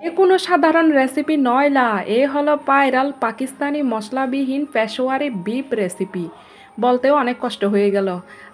কোনো সাধারণ রেসিপি নয় লা, এ হলো ভাইরাল পাকিস্তানি মশলাবিহীন পেশোয়ারি বিফ রেসিপি। বলতেও অনেক কষ্ট হয়ে গেল।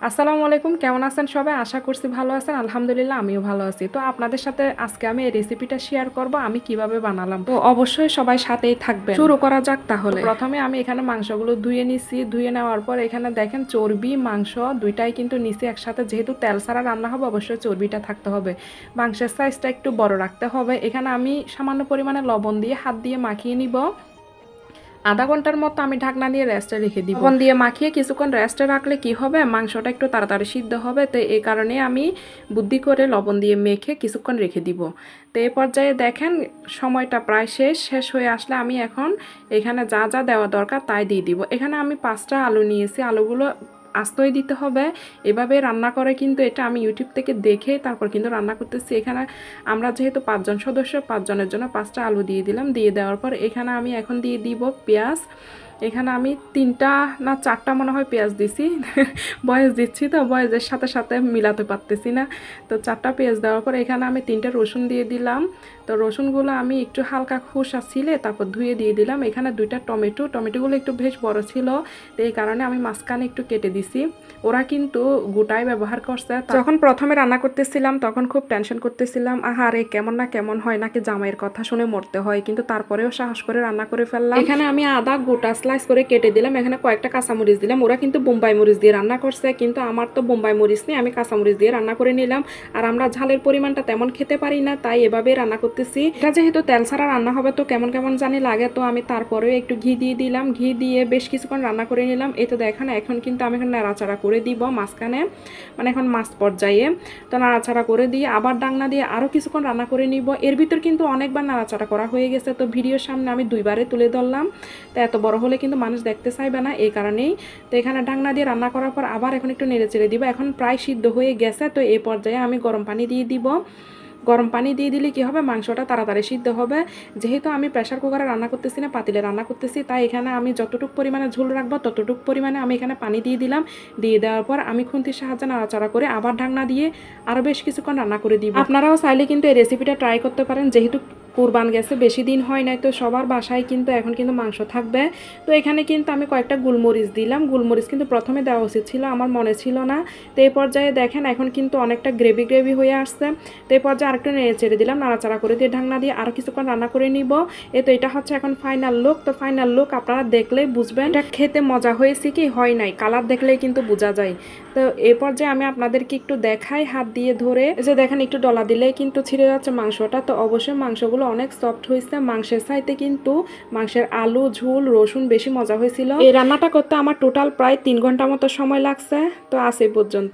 আসসালামু আলাইকুম, কেমন আছেন সবাই? আশা করছি ভালো আছেন। আলহামদুলিল্লাহ আমিও ভালো আছি। তো আপনাদের সাথে আজকে আমি এই রেসিপিটা শেয়ার করব আমি কিভাবে বানালাম। তো অবশ্যই সবাই সাথেই থাকবেন। শুরু করা যাক তাহলে। প্রথমে আমি এখানে মাংসগুলো ধুয়ে নিছি। ধুয়ে নেওয়ার পর এখানে দেখেন চর্বি মাংস দুইটাই কিন্তু নিচে একসাথে, যেহেতু তেল ছাড়া রান্না হবে অবশ্যই চর্বিটা থাকতে হবে। মাংসের সাইজটা একটু বড় রাখতে হবে। এখানে আমি সামান্য পরিমাণে লবণ দিয়ে হাত দিয়ে মাখিয়ে নিব। আধা ঘন্টার মতো আমি ঢাকনা দিয়ে রেস্টে রেখে দিব। লবণ দিয়ে মাখিয়ে কিছুক্ষণ রেস্টে রাখলে কি হবে, মাংসটা একটু তাড়াতাড়ি সিদ্ধ হবে। তো এই কারণে আমি বুদ্ধি করে লবণ দিয়ে মেখে কিছুক্ষণ রেখে দিব। তো এই পর্যায়ে দেখেন সময়টা প্রায় শেষ হয়ে আসলে আমি এখন এখানে যা যা দেওয়া দরকার তাই দিয়ে দিব। এখানে আমি 5টা আলু নিয়েছি। আলুগুলো আস্তই দিতে হবে। এভাবে রান্না করে কিন্তু এটা আমি ইউটিউব থেকে দেখে তারপর কিন্তু রান্না করতেছি। এখানে আমরা যেহেতু 5 জন সদস্য, 5 জনের জন্য 5টা আলু দিয়ে দিলাম। দিয়ে দেওয়ার পর এখানে আমি এখন দিয়ে দিব পেঁয়াজ। এখানে আমি 3টা না 4টা মনে হয় পেঁয়াজ দিছি। বয়স দিচ্ছি তো বয়সের সাথে সাথে মিলাতে পারতেছি না। তো 4টা পেঁয়াজ দেওয়ার পর এখানে আমি 3টা রসুন দিয়ে দিলাম। তো রসুনগুলো আমি একটু হালকা খোসা ছিলে তারপর ধুয়ে দিয়ে দিলাম। এখানে 2টা টমেটোগুলো একটু বেশ বড় ছিল, তো এই কারণে আমি মাঝখানে একটু কেটে দিছি। ওরা কিন্তু গোটাই ব্যবহার করছে। যখন প্রথমে রান্না করতেছিলাম তখন খুব টেনশন করতেছিলাম, আহারে কেমন না কেমন হয়, নাকি জামাইয়ের কথা শুনে মরতে হয়, কিন্তু তারপরেও সাহস করে রান্না করে ফেললাম। এখানে আমি আদা গোটা স্লাইস করে কেটে দিলাম। এখানে কয়েকটা কাঁচামরিচ দিলাম। ওরা কিন্তু বোম্বাই মরিচ দিয়ে রান্না করছে, কিন্তু আমার তো বোম্বাই মরিচ নেই, আমি কাঁচামরিচ দিয়ে রান্না করে নিলাম। আর আমরা ঝালের পরিমাণটা তেমন খেতে পারি না, তাই এভাবে রান্না করতেছি। এটা যেহেতু তেল ছাড়া রান্না হবে তো কেমন কেমন জানি লাগে, তো আমি তারপরেও একটু ঘি দিয়ে দিলাম। ঘি দিয়ে বেশ কিছুক্ষণ রান্না করে নিলাম। এই তো দেখেন এখন কিন্তু আমি এখন নাড়াচাড়া করে দিব মাঝখানে, মানে এখন মাছ পর্যায়ে। তো নাড়াচাড়া করে দিয়ে আবার ডাকনা দিয়ে আরও কিছুক্ষণ রান্না করে নিব। এর ভিতর কিন্তু অনেকবার নাড়াচাড়া করা হয়ে গেছে, তো ভিডিওর সামনে আমি 2বারে তুলে ধরলাম। তো এত বড় হলে কিন্তু মানুষ দেখতে চাইবে না, এই কারণেই। তো এখানে ডাকনা দিয়ে রান্না করার পর আবার এখন একটু নেড়ে চেড়ে দিব। এখন প্রায় সিদ্ধ হয়ে গেছে। তো এই পর্যায়ে আমি গরম পানি দিয়ে দিব। গরম পানি দিয়ে দিলে কি হবে, মাংসটা তাড়াতাড়ি সিদ্ধ হবে। যেহেতু আমি প্রেসার কুকারে রান্না করতেছি না, পাতিলে রান্না করতেছি, তাই এখানে আমি যতটুকু পরিমাণে ঝোল রাখবো ততটুকু পরিমাণে আমি এখানে পানি দিয়ে দিলাম। দিয়ে দেওয়ার পর আমি খুন্তির সাহায্যে নাড়াচাড়া করে আবার ঢাকনা দিয়ে আরও বেশ কিছুক্ষণ রান্না করে দিব। আপনারাও চাইলে কিন্তু এই রেসিপিটা ট্রাই করতে পারেন। যেহেতু কুরবান গেছে, বেশি দিন হয় নাই, তো সবার বাসায় কিন্তু এখন কিন্তু মাংস থাকবে। তো এখানে কিন্তু আমি কয়েকটা গোলমরিচ দিলাম। গোলমরিচ কিন্তু প্রথমে দেওয়া উচিত ছিল, আমার মনে ছিল না। তো এই পর্যায়ে দেখেন এখন কিন্তু অনেকটা গ্রেভি হয়ে আসছে। তো এই পর্যায়ে আরেকটু নেড়ে চেড়ে দিলাম, নাড়াচাড়া করে দিয়ে ঢাকনা দিয়ে আরও কিছুক্ষণ রান্না করে নিব। তো এটা হচ্ছে এখন ফাইনাল লুক। তো ফাইনাল লুক আপনারা দেখলেই বুঝবেন এটা খেতে মজা হয়েছে কি হয় নাই, কালার দেখলেই কিন্তু বোঝা যায়। তো এই পর্যায়ে আমি আপনাদেরকে একটু দেখাই হাত দিয়ে ধরে, যে দেখেন একটু ডলা দিলেই কিন্তু ছিঁড়ে যাচ্ছে মাংসটা। তো অবশ্যই মাংসগুলো অনেক সফট হয়েছে। মাংসের চাইতে কিন্তু মাংসের আলু ঝোল রসুন বেশি মজা হয়েছিল। এই রান্নাটা করতে আমার টোটাল প্রায় 3 ঘন্টা মতো সময় লাগছে। তো আজ এই পর্যন্ত।